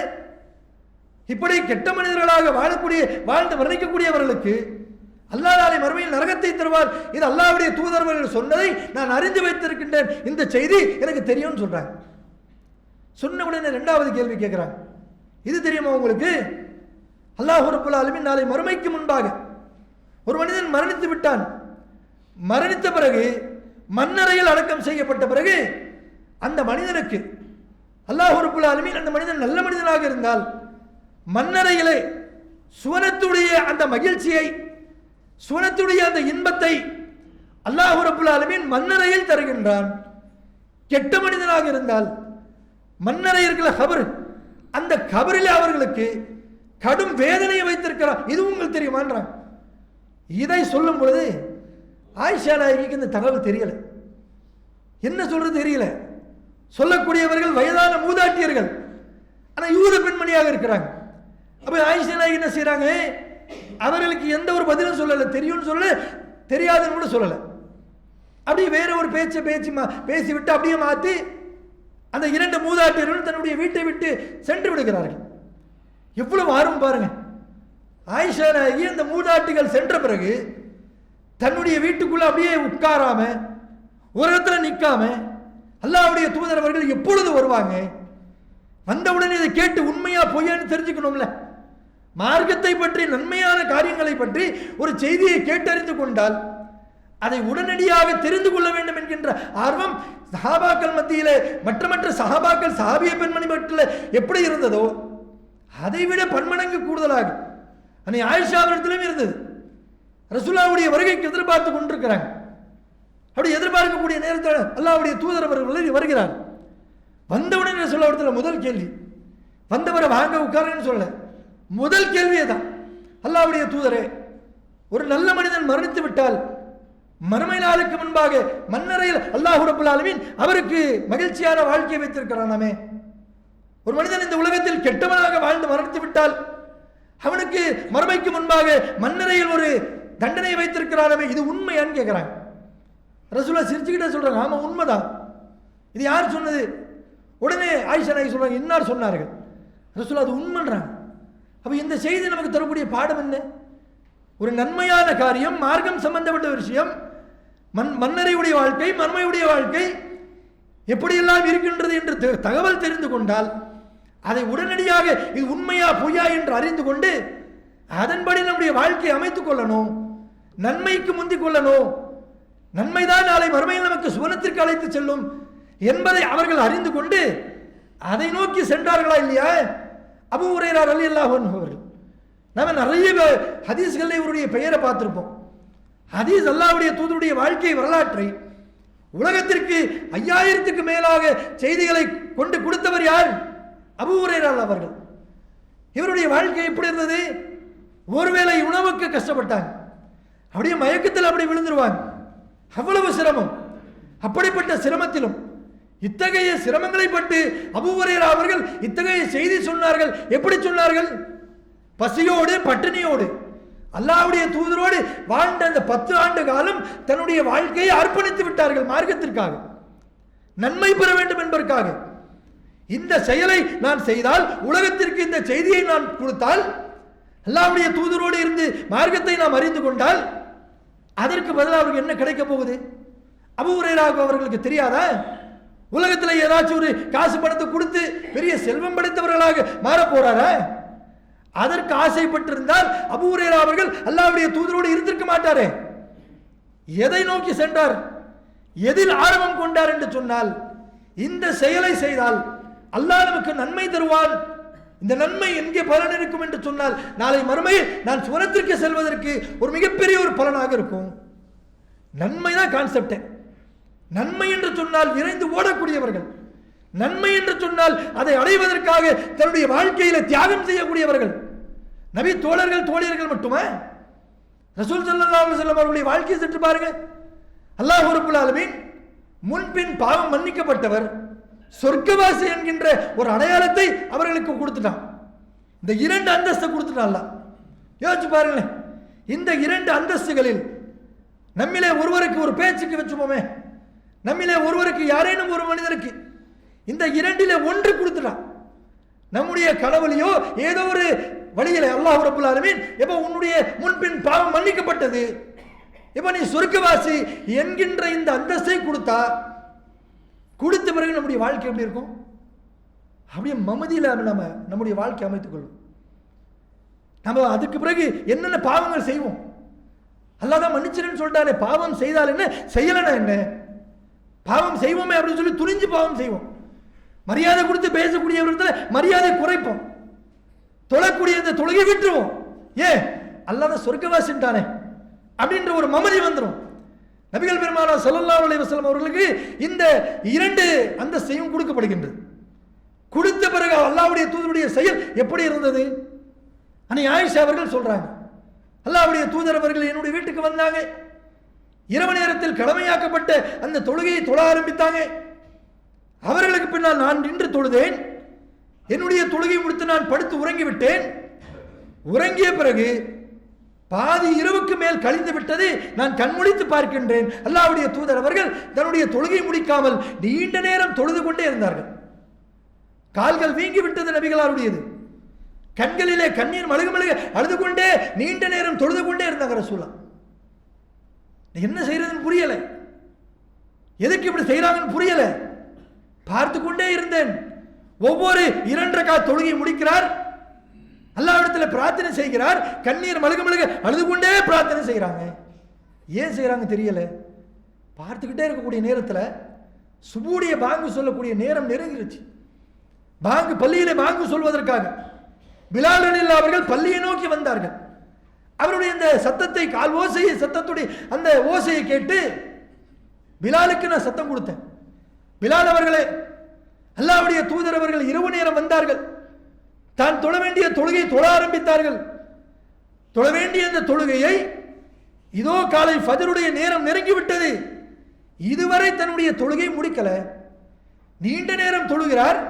இப்படி கெட்ட மனிதர்களாக வாழ்ந்து மரணிக்கக்கூடியவர்களுக்கு அல்லாஹ் நாளை மறுமையில் நரகத்தை தருவார். இது அல்லாஹ்வுடைய தூதர்கள் சொன்னதை நான் அறிந்து வைத்திருக்கின்றேன், இந்த செய்தி எனக்கு தெரியும்னு சொல்றாங்க. சொன்ன உடனே இரண்டாவது கேள்வி கேட்கிறாங்க, இது தெரியுமா உங்களுக்கு? அல்லாஹ் ரப்பல் ஆலமீன் நாளை மறுமைக்கு முன்பாக ஒரு மனிதன் மரணித்து விட்டான், மரணித்த பிறகு மண்ணறையில் அடக்கம் செய்யப்பட்ட பிறகு அந்த மனிதனுக்கு அல்லாஹ் ரப்பல் ஆலமீன் அந்த மனிதன் நல்ல மனிதனாக இருந்தால் மண்ணறையிலே சுவனத்துடைய அந்த மகிழ்ச்சியை, சுவனத்துடைய அந்த இன்பத்தை அல்லாஹ் ரப்பல் ஆலமீன் மண்ணறையில் தருகின்றான். கெட்ட மனிதனாக இருந்தால் மண்ணறை இருக்கிற கபர், அந்த கபரில் அவர்களுக்கு கடும் வேதனையை வைத்திருக்கிறார். இது உங்களுக்கு தெரியுமான்றான். இதை சொல்லும் பொழுது ஆயிஷா நாயகிக்கு இந்த தகவல் தெரியல, என்ன சொல்றது தெரியல. சொல்லக்கூடியவர்கள் வயதான மூதாட்டியர்கள், ஆனால் யூத பெண்மணியாக இருக்கிறாங்க. அப்ப ஆயிஷா நாயகி என்ன செய்யறாங்க, அவர்களுக்கு எந்த ஒரு பதிலும் சொல்லலை, தெரியும்னு சொல்ல தெரியாதுன்னு கூட சொல்லலை. அப்படியே வேற ஒரு பேசிவிட்டு அப்படியே மாற்றி அந்த இரண்டு மூதாட்டியர்கள் தன்னுடைய வீட்டை விட்டு சென்று விடுகிறார்கள். எவ்வளவு ஆர்வம் பாருங்க. ஆயிஷா நாயகி அந்த மூதாட்டிகள் சென்ற பிறகு தன்னுடைய வீட்டுக்குள்ள அப்படியே உட்காராம ஒரு இடத்துல நிற்காம அல்லாஹ்வுடைய தூதர் அவர்கள் எப்பொழுது வருவாங்க, வந்தவுடனே இதை கேட்டு உண்மையா பொய்யான்னு தெரிஞ்சுக்கணும்ல. மார்க்கத்தை பற்றி நன்மையான காரியங்களை பற்றி ஒரு செய்தியை கேட்டறிந்து கொண்டால் அதை உடனடியாக தெரிந்து கொள்ள வேண்டும் என்கின்ற ஆர்வம் சஹாபாக்கள் மத்தியிலே மற்ற சஹாபாக்கள் சஹாபிய பெண்மணி மட்டில் எப்படி இருந்ததோ அதை விட பன்மடங்கு கூடுதலாக அன்னை ஆயிஷா அவர்களிடத்திலும் இருந்தது. ரசூலுல்லாஹ்வுடைய வருகைக்கு எதிர்பார்த்து கொண்டிருக்கிறாங்க. அப்படி எதிர்பார்க்கக்கூடிய நேரத்தில் அல்லாஹ்வுடைய தூதர் அவர்கள் வருகிறார். வந்தவுடனே ரசூலுல்லாஹ்விடத்தில் முதல் கேள்வி, வந்தவரை வாங்க உட்காருன்னு சொல்ல, முதல் கேள்வியே தான், அல்லாஹ்வுடைய தூதரே, ஒரு நல்ல மனிதன் மரணித்து விட்டால் மறுமை நாளுக்கு முன்பாக மண்ணறையில் அல்லாஹ் ரப்பல் ஆலமீன் அவருக்கு மகிழ்ச்சியான வாழ்க்கையை வைத்திருக்கிறானாமே, ஒரு மனிதன் இந்த உலகத்தில் கெட்டவனாக வாழ்ந்து மரணித்து விட்டால் அவனுக்கு மறுமைக்கு முன்பாக மண்ணறையில் ஒரு தண்டனை வைத்திருக்கிறானாமே, இது உண்மையான்னு கேட்கிறாங்க. ரசூலுல்லாஹ் சிரிச்சுக்கிட்டே சொல்றாங்க, ஆமா உண்மைதான். இது யார் சொன்னது? உடனே ஆயிஷா நாயகி சொல்றாங்க, இன்னார் சொன்னார்கள். ரசூலுல்லாஹ் அது உண்மைன்றாங்க. அப்ப இந்த செய்தி நமக்கு தரக்கூடிய பாடம் என்ன? ஒரு நன்மையான காரியம், மார்க்கம் சம்பந்தப்பட்ட விஷயம், மன்னரையுடைய வாழ்க்கை, மர்மையுடைய வாழ்க்கை எப்படியெல்லாம் இருக்கின்றது என்று தகவல் தெரிந்து கொண்டால் அதை உடனடியாக இது உண்மையா பொய்யா என்று அறிந்து கொண்டு அதன்படி நம்முடைய வாழ்க்கையை அமைத்துக் கொள்ளணும், நன்மைக்கு முந்திக் கொள்ளணும். நன்மைதான் நாளை மறுமையில் நமக்கு சுவனத்திற்கு அழைத்து செல்லும் என்பதை அவர்கள் அறிந்து கொண்டு அதை நோக்கி சென்றார்களா இல்லையா? அபூ ஹுரைரா ரலியல்லாஹு அன்ஹு அவர்கள், நாம நிறைய ஹதீஸ்களில் இவருடைய பெயரை பார்த்திருப்போம். ஹதீஸ் அல்லாஹ்வுடைய தூதருடைய வாழ்க்கை வரலாற்றை உலகத்திற்கு 5000க்கு மேலாக செய்திகளை கொண்டு கொடுத்தவர் யார்? அபூ ஹுரைரா அவர்கள். இவருடைய வாழ்க்கை எப்படி இருந்தது? ஒருவேளை உணவுக்கு கஷ்டப்பட்டாங்க, அப்படியே மயக்கத்தில் அப்படி விழுந்துருவாங்க, அவ்வளவு சிரமம். அப்படிப்பட்ட சிரமத்திலும் இத்தகைய சிரமங்களை பட்டு அபூ ஹுரைரா அவர்கள் இத்தகைய செய்தி சொன்னார்கள். எப்படி சொன்னார்கள்? பசியோடு பட்டினியோடு அல்லாஹ்வுடைய தூதரோடு வாழ்ந்த அந்த 10 ஆண்டு காலம் தன்னுடைய வாழ்க்கையை அர்ப்பணித்து விட்டார்கள் மார்க்கத்திற்காக, நன்மை பெற வேண்டும் என்பதற்காக. இந்த செயலை நான் செய்தால், உலகத்திற்கு இந்த செய்தியை நான் கொடுத்தால், அல்லாஹ்வுடைய தூதரோடு இருந்து மார்க்கத்தை நாம் அறிந்து கொண்டால் அதற்கு பதிலாக அவருக்கு என்ன கிடைக்க போகுது? அபூ ஹுரைரா அவர்களுக்கு தெரியாதா உலகத்தில் ஏதாச்சும் ஒரு காசு பணத்தை கொடுத்து பெரிய செல்வம் படைத்தவர்களாக மாற போறாரா? அதற்கு ஆசைப்பட்டிருந்தால் அபூ ஹுரைரா அவர்கள் அல்லாஹ்வுடைய தூதரோடு இருந்திருக்க மாட்டாரே. எதை நோக்கி சென்றார்? எதில் ஆர்வம் கொண்டார் என்று சொன்னால், இந்த செயலை செய்தால் அல்லாஹ் நமக்கு நன்மை தருவான், இந்த நன்மை எங்கே பலன் இருக்கும் என்று சொன்னால் நாளை மறுமையில் நான் சுவனத்திற்கு செல்வதற்கு ஒரு மிகப்பெரிய ஒரு பலனாக இருக்கும். நன்மை தான் கான்செப்ட். நன்மை என்று சொன்னால் விரைந்து ஓடக்கூடியவர்கள், நன்மை என்று சொன்னால் அதை அடைவதற்காக தன்னுடைய வாழ்க்கையில தியாகம் செய்யக்கூடியவர்கள். நபி தோழர்கள் தோழியர்கள் மட்டுமா? ரசூல் ஸல்லல்லாஹு அலைஹி வஸல்லம் அவர்களுடைய வாழ்க்கையை சற்று பாருங்க. அல்லாஹ் ரப்பல் ஆலமீன் முன்பின் பாவம் மன்னிக்கப்பட்டவர், சொர்க்கவாசி என்கின்ற ஒரு அடையாளத்தை அவர்களுக்கு கொடுத்துட்டான். இந்த 2 அந்தஸ்தை கொடுத்துட்டான். யோசிச்சு பாருங்களேன், இந்த 2 அந்தஸ்துகளில் நம்மிலே ஒருவருக்கு ஒரு பேச்சுக்கு வச்சுப்போமே, நம்மிலே ஒருவருக்கு யாரேனும் ஒரு மனிதருக்கு இந்த 2லே ஒன்று கொடுத்துட்டான். நம்முடைய கனவுலையோ ஏதோ ஒரு வழியில அல்லாஹ் ரப்பல் ஆலமீன் எப்ப உன்னுடைய முன்பின் பாவம் மன்னிக்கப்பட்டது, எப்ப நீ சொர்க்கவாசி என்கின்ற இந்த அந்தஸ்தை கொடுத்த பிறகு நம்முடைய வாழ்க்கை எப்படி இருக்கும்? அப்படியே மமதியில் நம்ம நம்முடைய வாழ்க்கை அமைத்துக் கொள்ளும். நம்ம அதுக்கு பிறகு என்னென்ன பாவங்கள் செய்வோம்? அல்லாஹ் தான் மன்னிச்சிருன்னு சொல்லிட்டானே, பாவம் செய்தால் என்ன, செய்யலன்னா என்ன? பாவம் செய்வோமே அப்படின்னு சொல்லி துணிஞ்சு பாவம் செய்வோம். மரியாதை கொடுத்து பேசக்கூடியவர்கள் மரியாதை குறைப்போம். தொழக்கூடிய இந்த தொழுகை விட்டுருவோம். ஏன்? அல்லாஹ் தான் சொர்க்கவாசின்ட்டானே அப்படின்ற ஒரு மமதி வந்துடும். நபிகள் பெருமானார் ஸல்லல்லாஹு அலைஹி வஸல்லம் அவர்களுக்கு இந்த 2 அந்தஸ்தையும் கொடுக்கப்படுகின்றது. கொடுத்த பிறகு அல்லாஹ்வுடைய தூதருடைய செயல் எப்படி இருந்தது? அன்னை ஆயிஷா அவர்கள் சொல்றாங்க, அல்லாஹ்வுடைய தூதர் அவர்கள் என்னுடைய வீட்டுக்கு வந்தாங்க, இரவு நேரத்தில் கடமையாக்கப்பட்ட அந்த தொழுகையை தொழ ஆரம்பித்தாங்க. அவர்களுக்கு பின்னால் நான் நின்று தொழுதேன். என்னுடைய தொழுகை முடித்து நான் படுத்து உறங்கிவிட்டேன். உறங்கிய பிறகு பாதி இரவுக்கு மேல் கழிந்து விட்டது. நான் கண்முழித்து பார்க்கின்றேன், அல்லாஹ்வுடைய தூதர் அவர்கள் தன்னுடைய தொழுகை முடிக்காமல் நீண்ட நேரம் தொழுது கொண்டே இருந்தார்கள். கால்கள் வீங்கி விட்டது நபிகளாருடையது. கண்களிலே கண்ணீர் மழுக மழுக அழுது கொண்டே நீண்ட நேரம் தொழுது கொண்டே இருந்தாங்க ரசூலுல்லாஹ். என்ன செய்யறதுன்னு புரியல, எதுக்கு இப்படி செய்யறாங்கன்னு புரியல. பார்த்து கொண்டே இருந்தேன். ஒவ்வொரு 2 ரக்காத் தொழுகை முடிக்கிறார், அல்லாஹ்விடத்தில் பிரார்த்தனை செய்கிறார், கண்ணீர் மழுக மழுக அழுது கொண்டே பிரார்த்தனை செய்கிறாங்க. ஏன் செய்கிறாங்க தெரியல. பார்த்துக்கிட்டே இருக்கக்கூடிய நேரத்தில் சுபூடைய பாங்கு சொல்லக்கூடிய நேரம் நெருங்கிருச்சு. பாங்கு பள்ளியிலே பாங்கு சொல்வதற்காக பிலால் ரலியல்லாஹு அவர்கள் பள்ளியை நோக்கி வந்தார்கள். அவருடைய இந்த சத்தத்தை, கால் ஓசையை, சத்தத்துடைய அந்த ஓசையை கேட்டு பிலாலுக்கு நான் சத்தம் கொடுத்தேன், பிலால் அவர்களே, அல்லாஹ்வுடைய தூதர் அவர்கள் இரவு நேரம் வந்தார்கள், தான் தொழ வேண்டிய தொழுகை தொழ ஆரம்பித்தார்கள். தொழ வேண்டிய அந்த தொழுகையை இதோ காலை ஃபஜ்ருடைய நேரம் நெருங்கிவிட்டது, இதுவரை தன்னுடைய தொழுகை முடிக்கல. நீண்ட நேரம் தொழுகிறார்,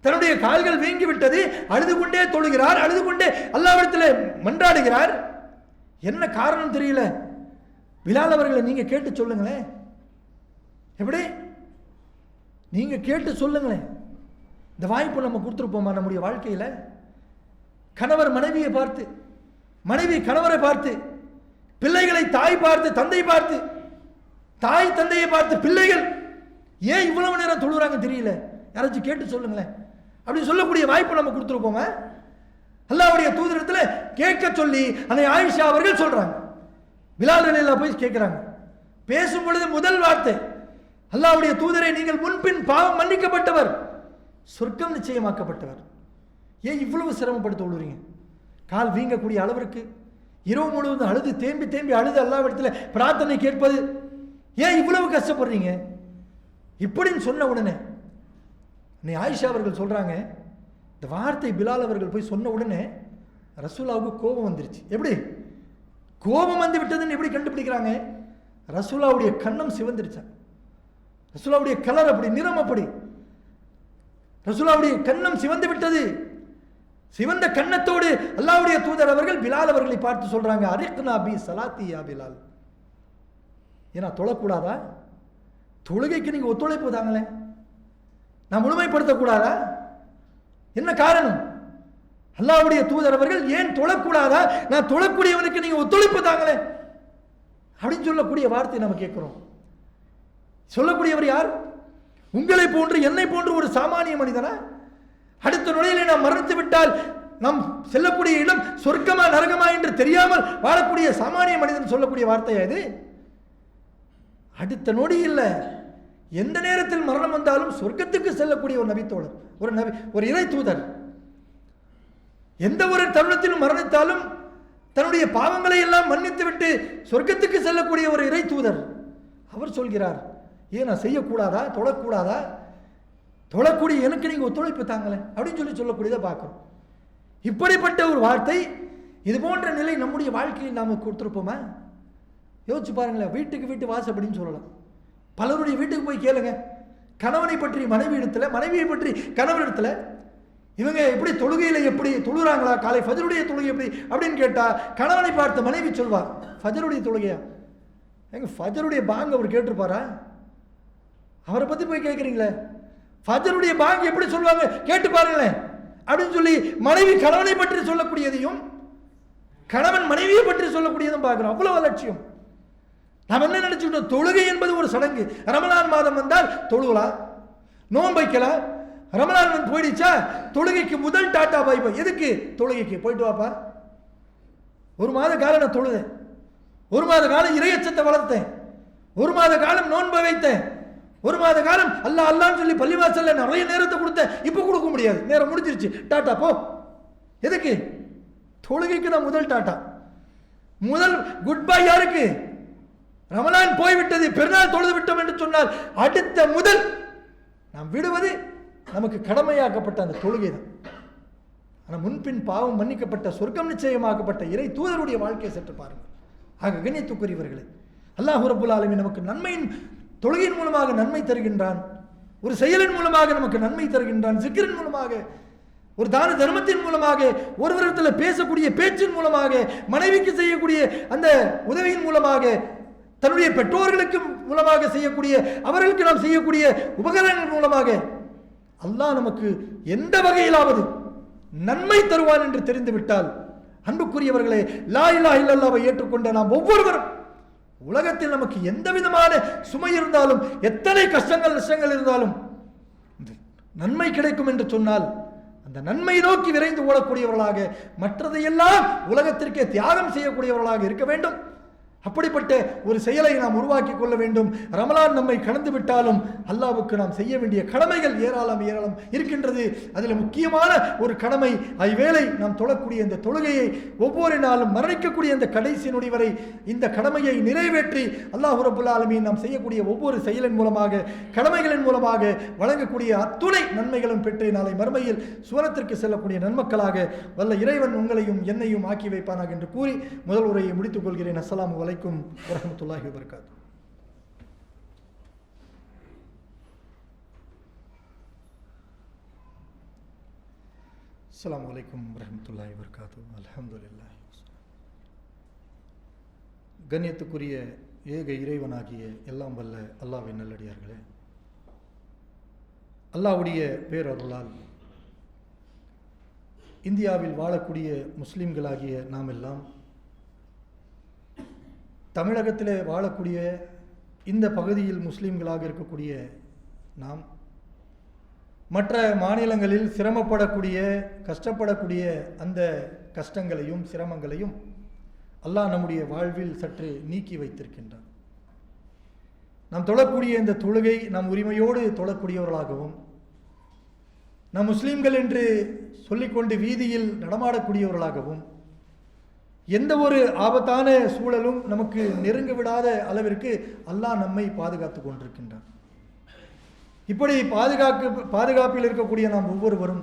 தன்னுடைய கால்கள் வீங்கி விட்டது, அழுது கொண்டே தொழுகிறார், அழுது கொண்டே அல்லாஹ்விடத்தில் மன்றாடுகிறார். என்ன காரணம் தெரியல. பிலால் அவர்களை நீங்க கேட்டு சொல்லுங்களேன். எப்படி? நீங்க கேட்டு சொல்லுங்களேன். இந்த வாய்ப்பு நம்ம கொடுத்துருப்போமா நம்முடைய வாழ்க்கையில? கணவர் மனைவியை பார்த்து, மனைவி கணவரை பார்த்து, பிள்ளைகளை தாய் பார்த்து, தந்தை பார்த்து, தாய் தந்தையை பார்த்து பிள்ளைகள் ஏன் இவ்வளவு நேரம் தொழுகிறாங்க தெரியல, யாராச்சும் கேட்டு சொல்லுங்களேன் அப்படின்னு சொல்லக்கூடிய வாய்ப்பு நம்ம கொடுத்துருப்போமா? அல்லாஹ்வுடைய தூதரிடத்தில் கேட்க சொல்லி அன்னை ஆயிஷா அவர்கள் சொல்றாங்க. பிலால் ரலியல்லாஹு போய் கேட்கிறாங்க. பேசும் பொழுது முதல் வார்த்தை, அல்லாஹ்வுடைய தூதரை, நீங்கள் முன்பின் பாவம் மன்னிக்கப்பட்டவர், சொர்க்கம் நிச்சயமாக்கப்பட்டவர், ஏன் இவ்வளவு சிரமப்படுத்த விடுறீங்க? கால் வீங்கக்கூடிய அளவிற்கு இரவு முழுவதும் அழுது தேம்பி தேம்பி அழுது அல்லாஹ்விடத்தில் பிரார்த்தனை கேட்பது, ஏன் இவ்வளவு கஷ்டப்படுறீங்க? இப்படின்னு சொன்ன உடனே நீ ஆயிஷா அவர்கள் சொல்றாங்க, இந்த வார்த்தை பிலால் அவர்கள் போய் சொன்ன உடனே ரசூலாவுக்கு கோபம் வந்துருச்சு. எப்படி கோபம் வந்து விட்டதுன்னு எப்படி கண்டுபிடிக்கிறாங்க? ரசூலாவுடைய கண்ணம் சிவந்துருச்சா, ரசூலாவுடைய கலர் அப்படி, நிறம் அப்படி, ரசூலாவுடைய கண்ணம் சிவந்து விட்டது. சிவந்த கண்ணத்தோடு அல்லாஹ்வுடைய தூதர் அவர்கள் பிலால் அவர்களை பார்த்து சொல்றாங்க, அரிக்னா பி ஸலாத்தி யா பிலால், ஏன்னா தொழக்கூடாதா? தொழுகைக்கு நீங்க ஒத்துழைப்பு தாங்களே, நான் முழுமைப்படுத்தக்கூடாதா? என்ன காரணம்? அல்லாஹ்வுடைய தூதர் அவர்கள் ஏன் தொழக்கூடாதா? நான் தொழக்கூடியவனுக்கு நீங்க ஒத்துழைப்பு தாங்களே அப்படின்னு சொல்லக்கூடிய வார்த்தை நம்ம கேட்கிறோம். சொல்லக்கூடியவர் யார்? உங்களை போன்று என்னை போன்று ஒரு சாமானிய மனிதனா? அடுத்த நொடியிலே நாம் மரணித்து விட்டால் நாம் செல்லக்கூடிய இடம் சொர்க்கமா நரகமா என்று தெரியாமல் வாழக்கூடிய சாமானிய மனிதன் சொல்லக்கூடிய வார்த்தையா இது? அடுத்த நொடி இல்லை, எந்த நேரத்தில் மரணம் வந்தாலும் சொர்க்கத்துக்கு செல்லக்கூடிய ஒரு நபித்தோழர், ஒரு இறை தூதர். எந்த ஒரு தருணத்திலும் மரணித்தாலும் தன்னுடைய பாவங்களை எல்லாம் மன்னித்து விட்டு சொர்க்கத்துக்கு செல்லக்கூடிய ஒரு இறை தூதர். அவர் சொல்கிறார், ஏன் நான் செய்யக்கூடாதா, தொழக்கூடாதா, தொழக்கூடிய எனக்கு நீங்க ஒத்துழைப்பு தாங்களே அப்படின்னு சொல்லக்கூடியதை பார்க்கிறோம். இப்படிப்பட்ட ஒரு வார்த்தை, இது போன்ற நிலை நம்முடைய வாழ்க்கையில் நாம கொடுத்துருப்போமா? யோசிச்சு பாருங்களேன். வீட்டு வாசப்படின்னு சொல்லலாம். பலருடைய வீட்டுக்கு போய் கேளுங்க, கணவனை பற்றி மனைவி இடத்துல, மனைவியை பற்றி கணவன் இடத்துல, இவங்க எப்படி தொழுகையில எப்படி தொழுறாங்களா, காலை ஃபஜருடைய தொழுகை எப்படி அப்படின்னு கேட்டா கணவனை பார்த்து மனைவி சொல்வார், ஃபஜருடைய தொழுகையா? எங்க ஃபஜருடைய பாங்க அவர் கேட்டிருப்பாரா? அவரை பத்தி போய் கேட்குறீங்களே, ஃபஜருடைய பாங்க எப்படி சொல்லுவாங்க கேட்டு பாருங்களேன் அப்படின்னு சொல்லி மனைவி கணவனை பற்றி சொல்லக்கூடியதையும் கணவன் மனைவியை பற்றி சொல்லக்கூடியதும் பார்க்கிறோம். அவ்வளவு அலட்சியம். நாம் என்ன நினைச்சுட்டோம், தொழுகை என்பது ஒரு சடங்கு. ரமலான் மாதம் வந்தால் தொழுகலாம், நோன்பு வைக்கலாம். ரமலான் வந்து போயிடுச்சா தொழுகைக்கு முதல் டாட்டா பை பை. எதுக்கு? தொழுகைக்கு போயிட்டு வாப்பா. ஒரு மாத காலம் நான் தொழுதேன், ஒரு மாத காலம் இறையச்சத்தை வளர்த்தேன், ஒரு மாத காலம் நோன்பை வைத்தேன், ஒரு மாத காலம் அல்லாஹ் அல்லான்னு சொல்லி பள்ளிவாசல்ல நிறைய நேரத்தை கொடுத்தேன். இப்போ கொடுக்க முடியாது, நேரம் முடிஞ்சிருச்சு, டாட்டா போ. எதுக்கு? தொழுகைக்கு தான் முதல் டாட்டா, முதல் குட் பை. யாருக்கு? ரமலான் போய்விட்டது, பெருநாள் தொழுது விட்டோம் என்று சொன்னால் அடுத்த முதல் நாம் விடுவது நமக்கு கடமையாக்கப்பட்ட அந்த தொழுகை தான். ஆனால் முன்பின் பாவம் மன்னிக்கப்பட்ட, சொர்க்கம் நிச்சயமாக்கப்பட்ட இறை தூதருடைய வாழ்க்கையை சற்று பாருங்கள். ஆக கண்ணியத்துக்குரியவர்களே, அல்லாஹ் ரப்பல் ஆலமீன் நமக்கு நன்மையின் தொழுகையின் மூலமாக நன்மை தருகின்றான், ஒரு செயலின் மூலமாக நமக்கு நன்மை தருகின்றான், சிக்கரின் மூலமாக, ஒரு தான தர்மத்தின் மூலமாக, ஒருவரிடத்தில் பேசக்கூடிய பேச்சின் மூலமாக, மனைவிக்கு செய்யக்கூடிய அந்த உதவியின் மூலமாக, தன்னுடைய பெற்றோர்களுக்கு மூலமாக செய்யக்கூடிய, அவர்களுக்கு நாம் செய்யக்கூடிய உபகரணங்கள் மூலமாக அல்லாஹ் நமக்கு எந்த வகையிலாவது நன்மை தருவான் என்று தெரிந்துவிட்டால், அன்புக்குரியவர்களே, லா இலாஹ இல்லல்லாஹ்வை ஏற்றுக்கொண்ட நாம் ஒவ்வொருவரும் உலகத்தில் நமக்கு எந்த விதமான சுமை இருந்தாலும், எத்தனை கஷ்டங்கள் நஷ்டங்கள் இருந்தாலும் நன்மை கிடைக்கும் என்று சொன்னால் அந்த நன்மை நோக்கி விரைந்து ஓடக்கூடியவர்களாக, மற்றதையெல்லாம் உலகத்திற்கே தியாகம் செய்யக்கூடியவர்களாக இருக்க வேண்டும். அப்படிப்பட்ட ஒரு செயலை நாம் உருவாக்கி கொள்ள வேண்டும். ரமலான் நம்மை கடந்து விட்டாலும் அல்லாஹ்வுக்கு நாம் செய்ய வேண்டிய கடமைகள் ஏராளம் இருக்கின்றது. அதில் முக்கியமான ஒரு கடமை, ஐவேளை நாம் தொழக்கூடிய இந்த தொழுகையை ஒவ்வொரு நாளும் மரணிக்கக்கூடிய இந்த கடைசி நொடி வரை இந்த கடமையை நிறைவேற்றி அல்லாஹ் ரப்பல் ஆலமீன் நாம் செய்யக்கூடிய ஒவ்வொரு செயலின் மூலமாக, கடமைகளின் மூலமாக வழங்கக்கூடிய அத்துணை நன்மைகளும் பெற்று நாளை மறுமையில் சுவனத்திற்கு செல்லக்கூடிய நன்மக்களாக வல்ல இறைவன் உங்களையும் என்னையும் ஆக்கி வைப்பானாக என்று கூறி முதல் உரையை முடித்துக் கொள்கிறேன். அஸ்ஸலாமு அலைக்கும் வரஹ்மத்துல்லாஹி வபரகாத்துஹு. அஸ்ஸலாமு அலைக்கும் வரஹ்மத்துல்லாஹி வபரகாத்துஹு. அல்ஹம்துலில்லாஹ். கண்ணியத்துக்குரிய ஏக இறைவனாகிய எல்லாம் வல்ல அல்லாஹ்வின் நல்லடியார்களே, அல்லாஹ்வுடைய பேரருளால் இந்தியாவில் வாழக்கூடிய முஸ்லிம்களாகிய நாம் எல்லாம், தமிழகத்தில் வாழக்கூடிய இந்த பகுதியில் முஸ்லீம்களாக இருக்கக்கூடிய நாம், மற்ற மாநிலங்களில் சிரமப்படக்கூடிய, கஷ்டப்படக்கூடிய அந்த கஷ்டங்களையும் சிரமங்களையும் அல்லாஹ் நம்முடைய வாழ்வில் சற்று நீக்கி வைத்திருக்கின்றான். நாம் தொழக்கூடிய இந்த தொழுகை நாம் உரிமையோடு தொழக்கூடியவர்களாகவும், நாம் முஸ்லீம்கள் என்று சொல்லிக்கொண்டு வீதியில் நடமாடக்கூடியவர்களாகவும், எந்த ஒரு ஆபத்தான சூழலும் நமக்கு நெருங்க விடாத அளவிற்கு அல்லாஹ் நம்மை பாதுகாத்து கொண்டிருக்கின்றான். இப்படி பாதுகாப்பில் இருக்கக்கூடிய நாம் ஒவ்வொருவரும்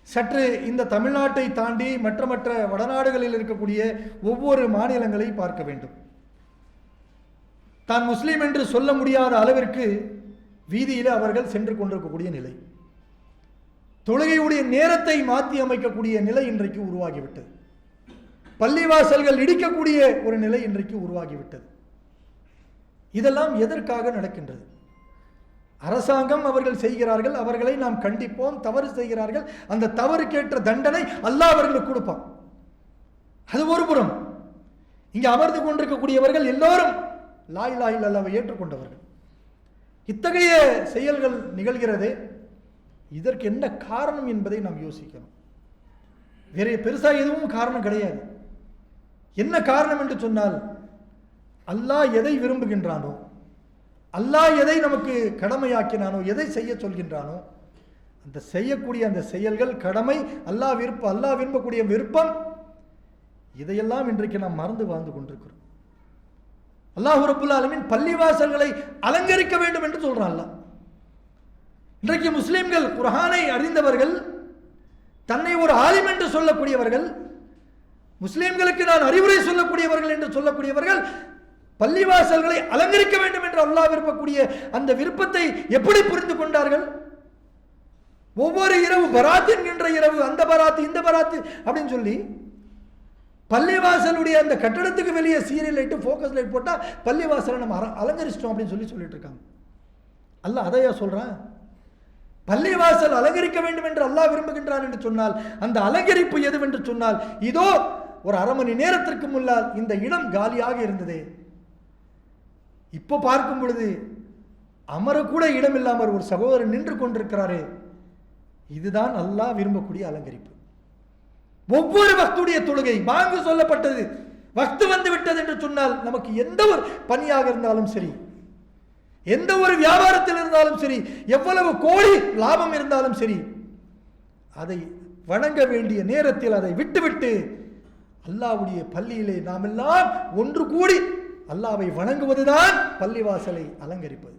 சற்று இந்த தமிழ்நாட்டை தாண்டி மற்ற வடநாடுகளில் இருக்கக்கூடிய ஒவ்வொரு மாநிலங்களை பார்க்க வேண்டும். தான் முஸ்லீம் என்று சொல்ல முடியாத அளவிற்கு வீதியில் அவர்கள் சென்று கொண்டிருக்கக்கூடிய நிலை, தொழுகையுடைய நேரத்தை மாற்றி அமைக்கக்கூடிய நிலை இன்றைக்கு உருவாகிவிட்டது. பள்ளிவாசல்கள் இடிக்கக்கூடிய ஒரு நிலை இன்றைக்கு உருவாகிவிட்டது. இதெல்லாம் எதற்காக நடக்கின்றது? அரசாங்கம் அவர்கள் செய்கிறார்கள், அவர்களை நாம் கண்டிப்போம். தவறு செய்கிறார்கள், அந்த தவறுக்கேற்ற தண்டனை அல்லாஹ் அவர்களுக்கு கொடுப்பான். அது ஒரு புறம். இங்கே அமர்ந்து கொண்டிருக்கக்கூடியவர்கள் எல்லோரும் லா இலாஹ இல்லல்லாஹ்வை ஏற்றுக்கொண்டவர்கள். இத்தகைய செயல்கள் நிகழ்கிறது, இதற்கு என்ன காரணம் என்பதை நாம் யோசிக்கணும். வேற பெருசா எதுவும் காரணம் கிடையாது. என்ன காரணம் என்று சொன்னால், அல்லாஹ் எதை விரும்புகின்றானோ, அல்லாஹ் எதை நமக்கு கடமையாக்கினானோ, எதை செய்ய சொல்கின்றானோ அந்த செய்யக்கூடிய அந்த செயல்கள் கடமை, அல்லாஹ் விரும்பக்கூடிய விருப்பம், இதையெல்லாம் இன்றைக்கு நாம் மறந்து வாழ்ந்து கொண்டிருக்கிறோம். அல்லாஹ் ரப்புல் ஆலமீன் பள்ளிவாசல்களை அலங்கரிக்க வேண்டும் என்று சொல்றான் அல்லாஹ். இன்றைக்கு முஸ்லிம்கள், குர்ஆனை அறிந்தவர்கள், தன்னை ஒரு ஆலிம் என்று சொல்லக்கூடியவர்கள், முஸ்லிம்களுக்கு நான் அறிவுரை சொல்லக்கூடியவர்கள் என்று சொல்லக்கூடியவர்கள் பள்ளிவாசல்களை அலங்கரிக்க வேண்டும் என்று அல்லாஹ் விரும்பக்கூடிய அந்த விருப்பத்தை எப்படி புரிந்து கொண்டார்கள்? ஒவ்வொரு இரவு பராத் என்கின்ற இரவு, அந்த பராத்து இந்த பராத்து அப்படின்னு சொல்லி பள்ளிவாசலுடைய அந்த கட்டடத்துக்கு வெளியே சீரியல் லைட்டு, ஃபோக்கஸ் லைட் போட்டால் பள்ளிவாசலை நம்ம அலங்கரிச்சிட்டோம் அப்படின்னு சொல்லிட்டு இருக்காங்க. அல்லாஹ் அதையா சொல்றான்? பள்ளிவாசல் அலங்கரிக்க வேண்டும் என்று அல்லாஹ் விரும்புகின்றான் என்று சொன்னால் அந்த அலங்கரிப்பு எதுவென்று சொன்னால், இதோ ஒரு அரை மணி நேரத்திற்கு முன்னால் இந்த இடம் காலியாக இருந்தது, இப்போ பார்க்கும் பொழுது அமரக்கூட இடம் இல்லாமல் ஒரு சகோதரர் நின்று கொண்டிருக்கிறாரே, இதுதான் அல்லாஹ் விரும்பக்கூடிய அலங்கரிப்பு. ஒவ்வொரு வக்துடைய தொழுகை, பாங்கு சொல்லப்பட்டது, வக்து வந்து விட்டது என்று சொன்னால் நமக்கு எந்த ஒரு பணியாக இருந்தாலும் சரி, எந்த ஒரு வியாபாரத்தில் இருந்தாலும் சரி, எவ்வளவு கோடி லாபம் இருந்தாலும் சரி, அதை வணங்க வேண்டிய நேரத்தில் அதை விட்டுவிட்டு அல்லாஹ்வுடைய பள்ளியிலே நாம் எல்லாம் ஒன்று கூடி அல்லாஹ்வை வணங்குவதுதான் பள்ளிவாசலை அலங்கரிப்பது.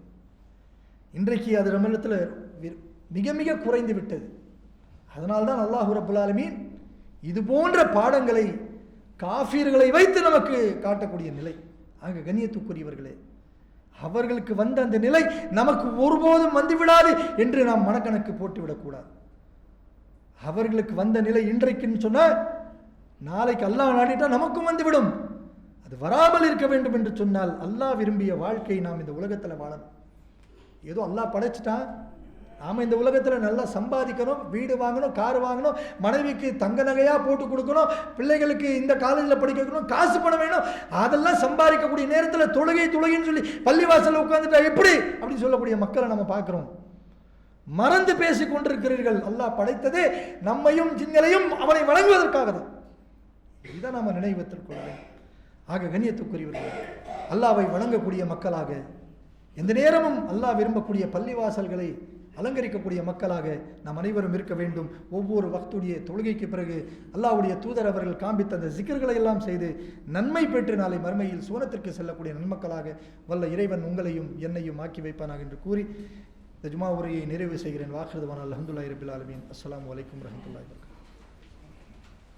இன்றைக்கு அது நம்மிடத்தில் மிக மிக குறைந்து விட்டது. அதனால்தான் அல்லாஹ் ரப்புல் ஆலமீன் இது போன்ற பாடங்களை காஃபிர்களை வைத்து நமக்கு காட்டக்கூடிய நிலை. ஆக கண்ணியத்துக்குரியவர்களே, அவர்களுக்கு வந்த அந்த நிலை நமக்கு ஒருபோதும் வந்துவிடாது என்று நாம் மனக்கணக்கு போட்டுவிடக்கூடாது. அவர்களுக்கு வந்த நிலை இன்றைக்குன்னு சொன்னால் நாளைக்கு அல்லாஹ் நாடிட்டா நமக்கும் வந்துவிடும். அது வராமல் இருக்க வேண்டும் என்று சொன்னால் அல்லாஹ் விரும்பிய வாழ்க்கை நாம் இந்த உலகத்தில் வாழணும். ஏதோ அல்லாஹ் படைச்சிட்டான், நாம் இந்த உலகத்தில் நல்லா சம்பாதிக்கணும், வீடு வாங்கணும், கார் வாங்கணும், மனைவிக்கு தங்க நகையாக போட்டு கொடுக்கணும், பிள்ளைகளுக்கு இந்த காலேஜில் படிக்க வைக்கணும், காசு பணம் வேணும், அதெல்லாம் சம்பாதிக்கக்கூடிய நேரத்தில் தொழுகைன்னு சொல்லி பள்ளிவாசலில் உட்காந்துட்டா எப்படி அப்படின்னு சொல்லக்கூடிய மக்களை நம்ம பார்க்குறோம். மறந்து பேசி கொண்டிருக்கிறீர்கள். அல்லாஹ் படைத்ததே நம்மையும் ஜின்களையும் அவனை வணங்குவதற்காக தான். இதை நாம் நினைவத்தில் கொள்ள வேண்டும். ஆக கண்ணியத்துக்குரியவர்கள், அல்லாஹ்வை வணங்கக்கூடிய மக்களாக, எந்த நேரமும் அல்லாஹ் விரும்பக்கூடிய பள்ளிவாசல்களை அலங்கரிக்கக்கூடிய மக்களாக நாம் அனைவரும் இருக்க வேண்டும். ஒவ்வொரு வக்துடைய தொழுகைக்கு பிறகு அல்லாஹ்வுடைய தூதர் அவர்கள் காண்பித்த அந்த ஜிக்ர்களை எல்லாம் செய்து நன்மை பெற்று நாளை மறுமையில் சூனத்திற்கு செல்லக்கூடிய நன்மக்களாக வல்ல இறைவன் உங்களையும் என்னையும் ஆக்கி வைப்பானாக என்று கூறி இந்த ஜுமா உரையை நிறைவு செய்கிறேன். வாஹிருதுவான அல்ஹம்துலில்லாஹி ரப்பில் ஆலமீன். அஸ்ஸலாமு அலைக்கும் வரஹ்மத்துல்லாஹி வபரகாத்துஹு.